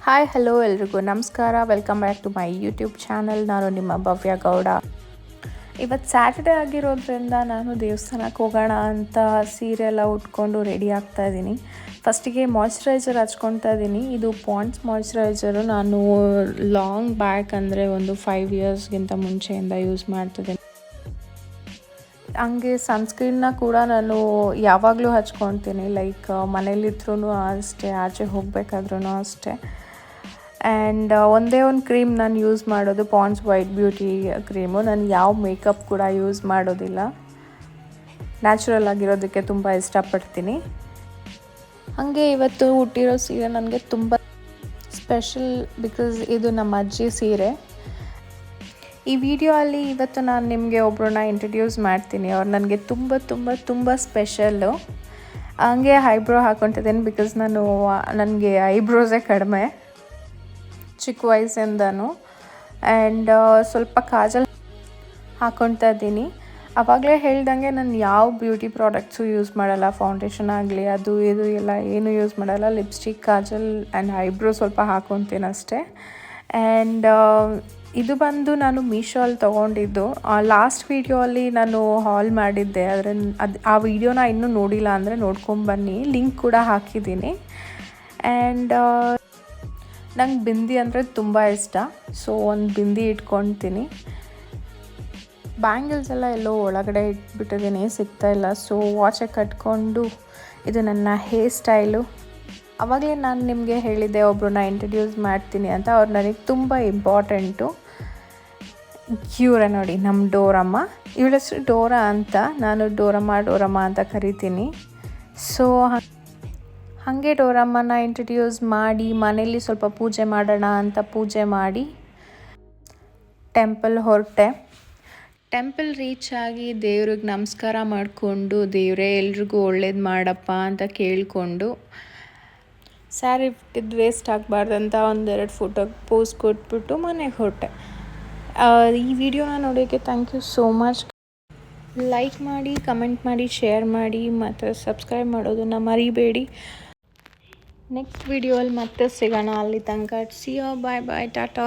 Hi hello ಎಲ್ರಿಗೂ ನಮಸ್ಕಾರ. Welcome back to my YouTube channel. ನಾನು ನಿಮ್ಮ ಭವ್ಯ ಗೌಡ. ಇವತ್ತು ಸ್ಯಾಟರ್ಡೆ ಆಗಿರೋದ್ರಿಂದ ನಾನು ದೇವಸ್ಥಾನಕ್ಕೆ ಹೋಗೋಣ ಅಂತ ಸೀರೆ ಎಲ್ಲ ಉಟ್ಕೊಂಡು ರೆಡಿ ಆಗ್ತಾ ಇದ್ದೀನಿ. ಫಸ್ಟಿಗೆ ಮಾಯ್ಶ್ಚರೈಸರ್ ಹಚ್ಕೊತಾ ಇದ್ದೀನಿ. ಇದು ಪಾಂಡ್ಸ್ ಮಾಯ್ಶ್ಚರೈಸರು. ನಾನು ಲಾಂಗ್ ಬ್ಯಾಕ್ ಅಂದರೆ ಒಂದು 5 ಇಯರ್ಸ್ಗಿಂತ ಮುಂಚೆಯಿಂದ ಯೂಸ್ ಮಾಡ್ತಿದ್ದೀನಿ. ಹಂಗೆ ಸನ್ಸ್ಕ್ರೀನ್ನ ಕೂಡ ನಾನು ಯಾವಾಗಲೂ ಹಚ್ಕೊತೀನಿ. ಲೈಕ್ ಮನೇಲಿದ್ರೂ ಅಷ್ಟೇ, ಆಚೆ ಹೋಗಬೇಕಾದ್ರೂ ಅಷ್ಟೇ. ಆ್ಯಂಡ್ ಒಂದೇ ಒಂದು ಕ್ರೀಮ್ ನಾನು ಯೂಸ್ ಮಾಡೋದು ಪಾಂಡ್ಸ್ ವೈಟ್ ಬ್ಯೂಟಿ ಕ್ರೀಮು. ನಾನು ಯಾವ ಮೇಕಪ್ ಕೂಡ ಯೂಸ್ ಮಾಡೋದಿಲ್ಲ. ನ್ಯಾಚುರಲ್ ಆಗಿರೋದಕ್ಕೆ ತುಂಬ ಇಷ್ಟಪಡ್ತೀನಿ. ಹಾಗೆ ಇವತ್ತು ಹುಟ್ಟಿರೋ ಸೀರೆ ನನಗೆ ತುಂಬ ಸ್ಪೆಷಲ್, ಬಿಕಾಸ್ ಇದು ನಮ್ಮ ಅಜ್ಜಿ ಸೀರೆ. ಈ ವಿಡಿಯೋ ಅಲ್ಲಿ ಇವತ್ತು ನಾನು ನಿಮಗೆ ಒಬ್ಬರನ್ನ ಇಂಟ್ರಡ್ಯೂಸ್ ಮಾಡ್ತೀನಿ. ಅವ್ರು ನನಗೆ ತುಂಬ ತುಂಬ ತುಂಬ ಸ್ಪೆಷಲ್ಲು. ಹಂಗೆ ಐಬ್ರೋ ಹಾಕ್ಕೊತಿದ್ದೀನಿ, ಬಿಕಾಸ್ ನನಗೆ ಐಬ್ರೋಸೇ ಕಡಿಮೆ ಚಿಕ್ಕ ವಯಸ್ಸಿಂದನೂ. ಆ್ಯಂಡ್ ಸ್ವಲ್ಪ ಕಾಜಲ್ ಹಾಕ್ಕೊತಾ ಇದ್ದೀನಿ. ಆವಾಗಲೇ ಹೇಳ್ದಂಗೆ ನಾನು ಯಾವ ಬ್ಯೂಟಿ ಪ್ರಾಡಕ್ಟ್ಸು ಯೂಸ್ ಮಾಡಲ್ಲ. ಫೌಂಡೇಶನ್ ಆಗಲಿ ಅದು ಇದು ಎಲ್ಲ ಏನು ಯೂಸ್ ಮಾಡಲ್ಲ. ಲಿಪ್ಸ್ಟಿಕ್, ಕಾಜಲ್ ಆ್ಯಂಡ್ ಐಬ್ರೋ ಸ್ವಲ್ಪ ಹಾಕ್ಕೊತೀನಿ ಅಷ್ಟೇ. ಆ್ಯಂಡ್ ಇದು ಬಂದು ನಾನು ಮೀಶೋಲ್ಲಿ ತೊಗೊಂಡಿದ್ದು. ಲಾಸ್ಟ್ ವೀಡಿಯೋ ಅಲ್ಲಿ ನಾನು ಹಾಲ್ ಮಾಡಿದ್ದೆ. ಆದರೆ ಆ ವಿಡಿಯೋನ ಇನ್ನೂ ನೋಡಿಲ್ಲ ಅಂದರೆ ನೋಡ್ಕೊಂಬನ್ನಿ, ಲಿಂಕ್ ಕೂಡ ಹಾಕಿದ್ದೀನಿ. ಆ್ಯಂಡ್ ನಂಗೆ ಬಿಂದಿ ಅಂದರೆ ತುಂಬ ಇಷ್ಟ. ಸೊ ಒಂದು ಬಿಂದಿ ಇಟ್ಕೊತೀನಿ. ಬ್ಯಾಂಗಲ್ಸ್ ಎಲ್ಲ ಎಲ್ಲೋ ಒಳಗಡೆ ಇಟ್ಬಿಟ್ಟಿದ್ದೀನಿ, ಸಿಗ್ತಾಯಿಲ್ಲ. ಸೊ ವಾಚೆ ಕಟ್ಕೊಂಡು ಇದು ನನ್ನ ಹೇರ್ ಸ್ಟೈಲು. ಆವಾಗಲೇ ನಾನು ನಿಮಗೆ ಹೇಳಿದ್ದೆ ಒಬ್ಬರನ್ನ ಇಂಟ್ರಡ್ಯೂಸ್ ಮಾಡ್ತೀನಿ ಅಂತ. ಅವ್ರು ನನಗೆ ತುಂಬ ಇಂಪಾರ್ಟೆಂಟು. ಇವರೇ ನೋಡಿ, ನಮ್ಮ ಡೋರಮ್ಮ. ಇವಳ ಹೆಸರು ಡೋರಾ ಅಂತ. ನಾನು ಡೋರಮ್ಮ ಅಂತ ಕರಿತೀನಿ. ಸೊ ಹಾಗೆ ಡೋರಮ್ಮನ ಇಂಟ್ರಡ್ಯೂಸ್ ಮಾಡಿ ಮನೇಲಿ ಸ್ವಲ್ಪ ಪೂಜೆ ಮಾಡೋಣ ಅಂತ ಪೂಜೆ ಮಾಡಿ ಟೆಂಪಲ್ ಹೊರಟೆ. ಟೆಂಪಲ್ ರೀಚ್ ಆಗಿ ದೇವ್ರಿಗೆ ನಮಸ್ಕಾರ ಮಾಡಿಕೊಂಡು, ದೇವರೇ ಎಲ್ರಿಗೂ ಒಳ್ಳೇದು ಮಾಡಪ್ಪ ಅಂತ ಕೇಳಿಕೊಂಡು, ಸ್ಯಾರಿ ಬಿಟ್ಟಿದ್ದು ವೇಸ್ಟ್ ಆಗಬಾರ್ದಂತ ಒಂದೆರಡು ಫೋಟೋ ಪೋಸ್ ಕೊಟ್ಬಿಟ್ಟು ಮನೆಗೆ ಹೊರಟೆ. ಈ ವಿಡಿಯೋನ ನೋಡೋಕ್ಕೆ thank you so much. Like ಮಾಡಿ, ಕಮೆಂಟ್ ಮಾಡಿ, ಶೇರ್ ಮಾಡಿ ಮತ್ತು ಸಬ್ಸ್ಕ್ರೈಬ್ ಮಾಡೋದನ್ನು ಮರಿಬೇಡಿ. ನೆಕ್ಸ್ಟ್ ವಿಡಿಯೋಲ್ಲಿ ಮತ್ತೆ ಸಿಗೋಣ. ಅಲ್ಲಿ ತನಕ see you, bye bye, Tata.